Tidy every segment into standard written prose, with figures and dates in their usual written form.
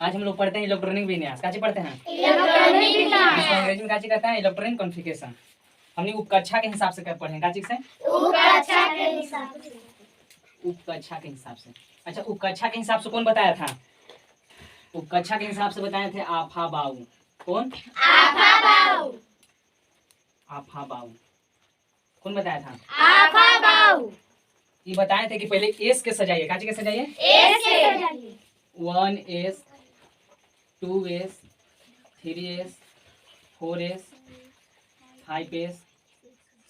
आज हम लोग पढ़ते हैं इलेक्ट्रॉनिक विन्यास। काची पढ़ते हैं? इलेक्ट्रॉनिक विन्यास। इसको अंग्रेजी में काची कहते हैं? Electronic configuration. हमने उपकक्षा के हिसाब से पढ़े हैं। काची से? उपकक्षा के हिसाब से। उपकक्षा के हिसाब से। अच्छा, उपकक्षा के हिसाब से कौन बताया था? उपकक्षा के हिसाब से बताए थे आफा बाऊ। कौन? आफा बाऊ। आफा बाऊ कौन बताया था? आफा बाऊ। ये बताए थे कि पहले एस के सजाइए। काची के सजाइए? एस के सजाइए। 1s 2s 3s 4s 5s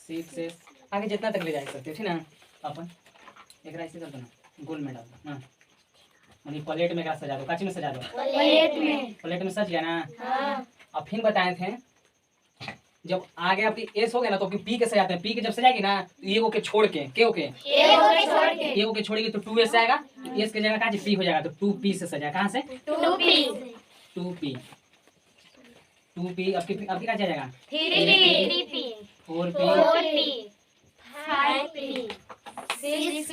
6s आगे जितना तक ले जा सकते हो, ठीक ना? अपन एक ऐसे कर दो ना, गोल में डाल दो ना, मानी प्लेट में का सजा दो। काची में सजा दो? प्लेट में सज गया ना? हाँ। अब फिर बताए थे जब आगे आपकी एस हो गया ना तो पी के सजाते हैं। पी के जब सजाएगी ना ये को के छोड़ के के हो के ये को के छोड़ेगी तो 2s आएगा। एस के जगह कहाँ पी हो जाएगा तो 2p से सजा। कहाँ से? 2p 2p आपकी कहाँ जाएगा? 3p 4p 5p 6p।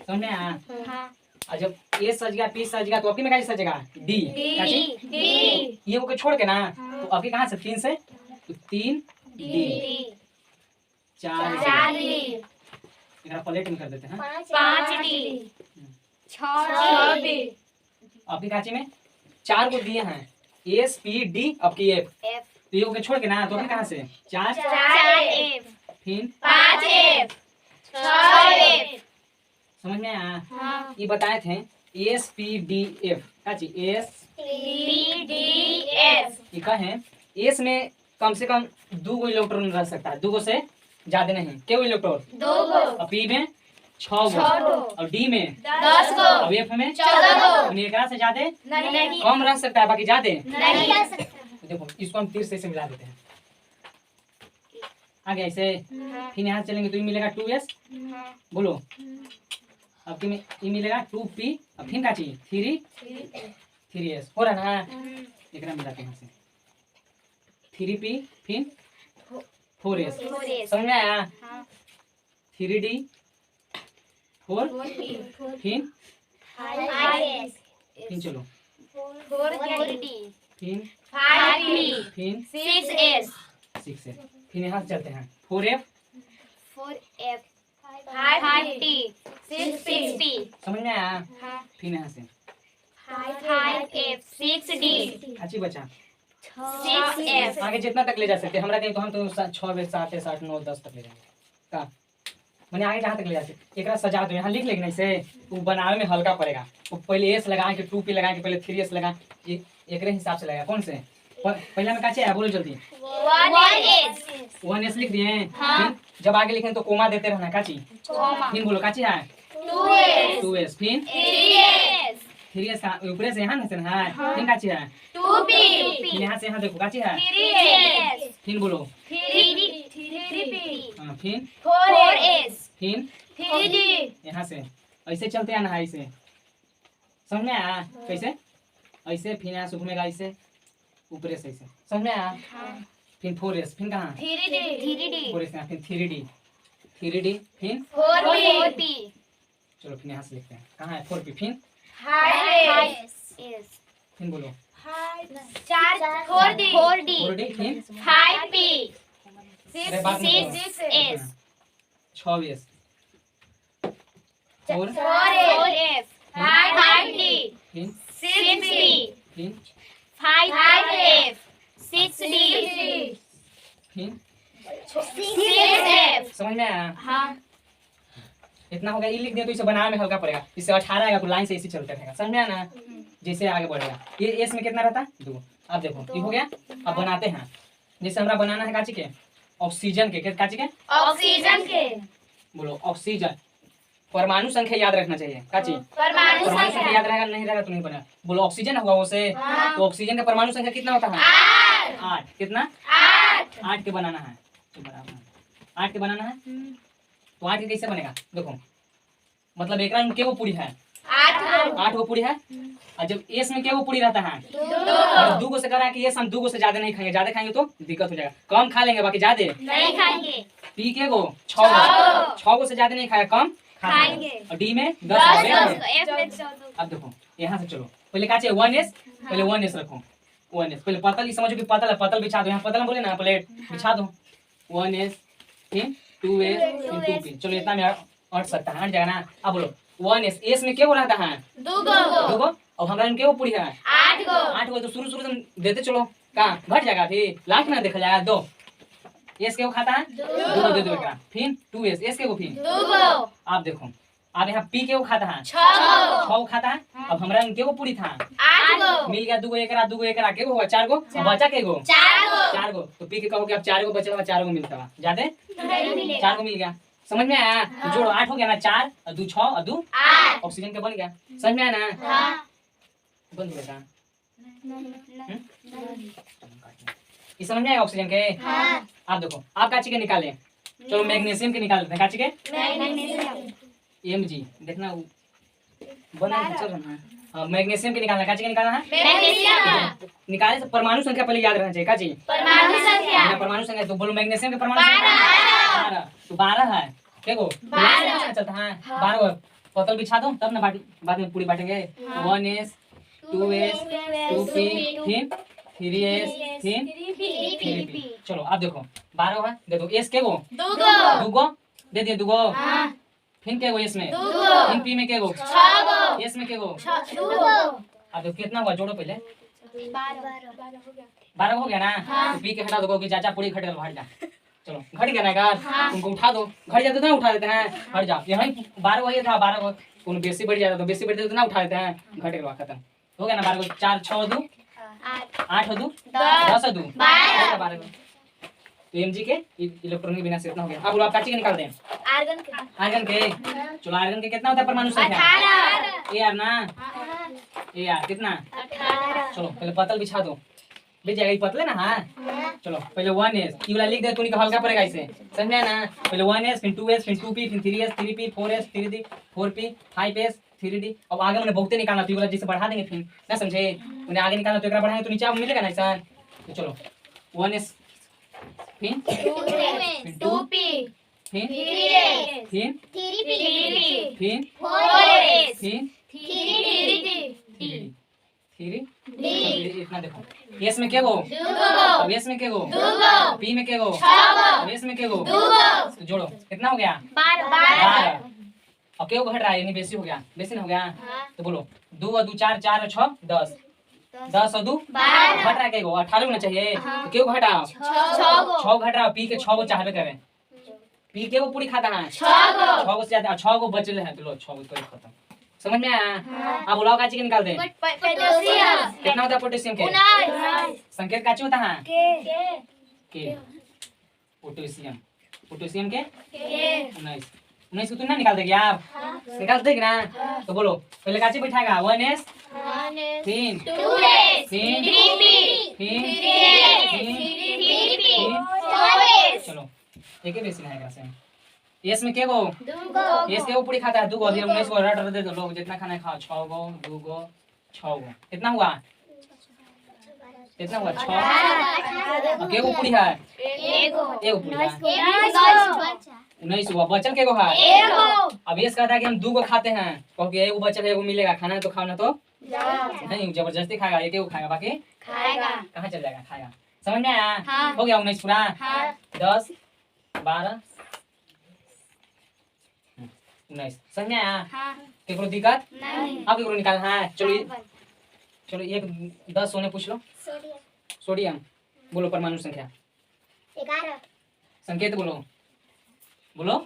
समझ में आया? हाँ। और जब ए सज गया पी सज गया तो आपकी में कहाँ सजेगा? डी। ये को के छोड़ के ना तो आपकी कहाँ से? 3 से तो 3d 4d प्लेट में कर देते हैं। 5d 6d। आपकी काची में 4 को दिए हैं एस पी डी आपकी एफ। तो ये को के छोड़ के ना तो आपकी कहाँ से? 4 फिर 5f 6f। समझ में आया? हाँ। ये बताए थे एस पी डी एफ। काची एस PDF। ये कहे एस में कम से कम 2 इलेक्ट्रॉन रह सकता है, 2 से ज्यादा नहीं। क्यों इलेक्ट्रॉन? 2 और पी में 6 और डी में 10 और एफ में 14। एकरा से ज्यादा नहीं कम रह सकता है, बाकी ज्यादा। नहीं रह सकता। देखो इसको हम तीर से मिला देते हैं। आगे ऐसे फिर यहाँ चलेंगे तो ये मिलेगा 2s। बोलो अब कि ये मिलेगा 2p अब फिर का चाहिए 3s हो रहा ना? एक मिलाते हैं यहाँ से 3p फिर 4s। समझ में आया? 3d 4 फिर 5s फिर चलो 4d फिर 5p फिर 6s 6s फिर यहाँ से चलते हैं 4f 4f 5p 6p। समझ में आया? फिर यहाँ से 5f 6d अच्छी बचा 6f। आगे जितना तक ले जा सकते हैं। हमरा कहीं तो हम तो 6 7 8 9 10 तक ले जाएंगे का मैंने आगे जहाँ तक ले जा सकते। एक सजा दो यहाँ लिख लेंगे नहीं से वो बनाने में हल्का पड़ेगा। वो पहले एस लगाए कि 2p लगाए कि पहले 3s लगा एक हिसाब से लगाया। कौन से पहला में का चाहिए? बोलो जल्दी। 1s लिख दिए। फिर जब आगे लिखें तो कोमा देते रहना। काची फिर बोलो काची है 2s फिर 3s का ऊपर से यहाँ नहीं से है। फिर काची है 2p फिर यहाँ से यहाँ देखो काची है 3s फिर बोलो 3p हाँ, फिर 4s फिर 3d। यहाँ से ऐसे चलते हैं ना ऐसे। समझ में आया? कैसे ऐसे फिर यहाँ से घूमेगा ऐसे ऊपर से ऐसे। समझ में आया? फिर 4s फिर कहाँ 3d 4s यहाँ फिर 3d फिर 4p। चलो फिर यहाँ से लिखते हैं कहाँ है 4p फिर 5s फिर बोलो 4d 4d फिर 5p अरे बात नहीं करो। 6s 6s 4 4f 5d फिर 6p फिर 5f 6d फिर 6f। समझ में आया? हाँ। इतना हो गया। ये लिख दिया तो इसे बनाने में हल्का पड़ेगा। इससे 18 आएगा तो लाइन से इसी चलते रहेगा। समझ में आया ना? जैसे आगे बढ़ेगा ये एस में कितना रहता है 2। अब देखो ये हो गया। अब बनाते हैं जैसे हमरा बनाना है काची के ऑक्सीजन के काची के ऑक्सीजन के बोलो ऑक्सीजन परमाणु संख्या याद रखना चाहिए। काची परमाणु संख्या संख्या याद रहेगा नहीं रहेगा तो नहीं बनेगा। बोलो ऑक्सीजन हुआ उसे तो ऑक्सीजन का परमाणु संख्या कितना होता है? 8 कितना 8 के बनाना है तो बराबर 8 के बनाना है तो 8 के कैसे बनेगा? देखो मतलब एक में क्या वो पूरी है 8 वो पूरी है और जब एस में क्या वो पूरी रहता है 2 को से करा कि एस हम 2 को से ज्यादा नहीं खाएंगे। ज्यादा खाएंगे तो दिक्कत हो जाएगा। कम खा लेंगे बाकी ज्यादा नहीं खाएंगे। पी के को 6 को से ज्यादा नहीं खाया कम खाएंगे। और डी में 10 F में 14। अब देखो यहाँ से चलो पहले का चाहिए 1s, पहले 1s रखो 1s, पहले पतल ही समझो कि पतल है, पतल बिछा दो, यहाँ पतल बोले ना प्लेट बिछा दो 1s, फिर 2s, फिर 2p। चलो इतना में अट सकता है, अट जाएगा ना। अब बोलो 1s, s में क्या हो रहता है दूगो, अब हमारा में क्या पूरी है 8 गो, तो शुरू से देते चलो कहाँ घट जाएगा, फिर लास्ट में देखा जाएगा 2। s के वो खाता है दूगो दे दो एकरा, फिर 2s, s के वो फिर आप देखो अब यहाँ p के वो खाता है 6 खाता है। अब हमारा में के वो पूरी था मिल गया दूगो एकरा के वो हुआ 4 गो, अब बचा के गो 4 गो, तो p के कहोगे अब 4 गो बचा हुआ, 4 गो मिलता है ज्यादा 4 गो मिल गया, समझ में आया। तो जोड़ो 8 हो गया ना, 4 और 2 6 और 2 ऑक्सीजन के बन गया, समझ में आया ना। बन गया ये समझ में आया ऑक्सीजन के। आप देखो आप काची के निकाले, चलो मैग्नीशियम के निकाल लेते हैं, काची के mg देखना बना चल रहा है। हाँ मैग्नीशियम के निकालना, काची के निकालना है निकाले से परमाणु संख्या पहले याद रहना चाहिए, काची परमाणु संख्या। तो बोलो मैग्नीशियम के परमाणु संख्या 12, तो 12 है देखो चलता है 12 पतल बिछा दो तब ना बाद में पूरी बांटेंगे 1s 2s 2p फिर 3s फिर 3p। चलो अब देखो 12 है, दे दो s के गो दूगो दे दिए दूगो, फिर के गो s में फिर p में के गो s में के गो। अब देखो कितना हुआ, जोड़ो पहले 12 हो गया ना। तो p के हटा दो कि चाचा पूरी घट गल हट जा, चलो घट गया ना यार, तुमको उठा दो, घट जाते तो ना उठा देते हैं, हट जाओ यहाँ 12 वही था 12 को कौन बेसी बढ़ जाता तो बेसी बढ़ जाता तो ना उठा देते हैं, घट गया खत्म हो गया ना। 12 को 4 6 2 8 2 10 2 12 को, तो mg के इलेक्ट्रॉन के बिना से इतना हो गया। अब आप काची के निकाल दें आर्गन के। चलो आर्गन के कितना होता है परमाणु संख्या 18 यार ना, ये यार कितना 18। चलो पहले पतल बिछा दो, बिछ जाएगा ये पतले ना। हाँ चलो पहले 1s ये वाला लिख दे, तू नहीं हल्का पड़ेगा इसे, समझा ना। पहले 1s फिर 2s फिर 2p फिर 3s 3p 4s 3d 4p 5s 3d। अब आगे मैंने बहुते निकालना, तो ये वाला जिसे बढ़ा देंगे फिर ना, समझे उन्हें आगे निकालना तो एकरा बढ़ाएंगे तो नीचे आप मिलेगा ना ऐसा। तो चलो 1s फिर 2p फिर 3s फिर 3p फिर 4s फिर 3d इतना देखो s में क्या गो अब s में क्या गो p में क्या गो अब s में क्या गो, तो जोड़ो कितना हो गया 12। अब क्या घट रहा है, यानी बेसी हो गया, बेसी ना हो गया। तो बोलो 2 और 2 4 4 और 6 10 10 और 2 घट रहा है क्या गो 18 होना चाहिए, तो क्यों घटा 6 घट रहा है, p के 6 को चाहबे करे, p के वो पूरी खाता है 6 को से ज्यादा 6 को बचले हैं, तो लो 6 को तो खत्म, समझ में आया। अब बोलाओ काची के निकाल दे, कितना होता है पोटेशियम के संकेत काची होता है के पोटेशियम, पोटेशियम के 19 को तुम ना निकाल देगी आप, निकाल देगी ना। तो बोलो पहले काची बैठाएगा 1s फिर 2s फिर 3p फिर चलो एक ही बेसिन है से s में के गो s के वो पूरी खाता है 2 गो, अभी 19 को रट दे दो लोग, जितना खाना खाओ 6 गो 2 गो 6 गो कितना हुआ 6 अब के गो पूरी है एगो पूरी है 19 हुआ, बचल के गो है अब ये कहता है कि हम 2 गो खाते हैं, कहो कि एगो बचल है एगो मिलेगा, खाना है तो खाओ ना तो नहीं, जबरदस्ती खाएगा, एक एगो खाएगा बाकी कहाँ चल जाएगा खाएगा, समझ में आया। हो गया 19 पूरा 10 12 19 समझ में आया। केकरो दिक्कत अब केकरो निकालना है, चलो एक 10 सोने पूछ लो। सोडियम बोलो परमाणु संख्या 11 संकेत बोलो Na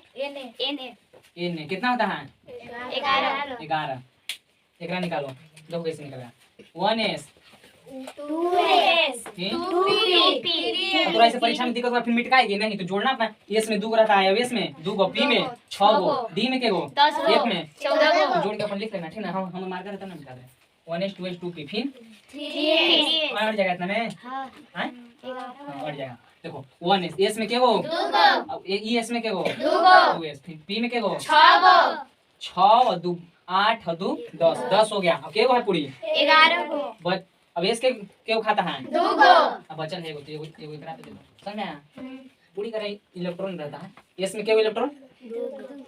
कितना होता है 11 एकरा निकालो, देखो कैसे निकलेगा 1s 2s थोड़ा से परीक्षा में दिक्कत हुआ फिर मिटकाएगी नहीं, तो जोड़ना अपना s में 2 गो रहता है, अब s में 2 गो, p में 6 गो, d में के गो 1 में 14 गो, जोड़ के अपन लिख लेना ठीक ना। हम मार्कर रहता ना मिटा दे 1s 2s 2p फिर 3s और जाएगा इतना में हैं और जाएगा। देखो 1s s में के गो 2 गो, अब e s में के गो 2 गो, 2s फिर p में के गो 6 गो, 6 और 2 8 और 2 10 10 हो गया। अब के गो है पूरी 11 गो, अब s के क्यों खाता है 2 गो, अब बचल है एगो एगो एकरा पे दे दो, समझ में आया। पूरी तरह इलेक्ट्रॉन रहता है, s में केगो इलेक्ट्रॉन,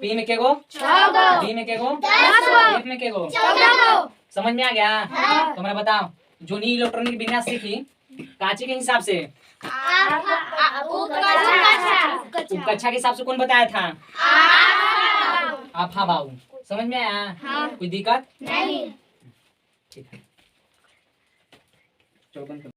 p में केगो 6 गो, d में केगो 10 गो, f में केगो 14 गो, समझ में आ गया? तो हमरा बताओ, जो नी इलेक्ट्रॉनिक विन्यास सीखी काची के हिसाब से, उपकक्षा के हिसाब से कौन बताया था? आफा बाबू। समझ में आया? कोई दिक्कत? नहीं। ठीक है, चलो बंद करो।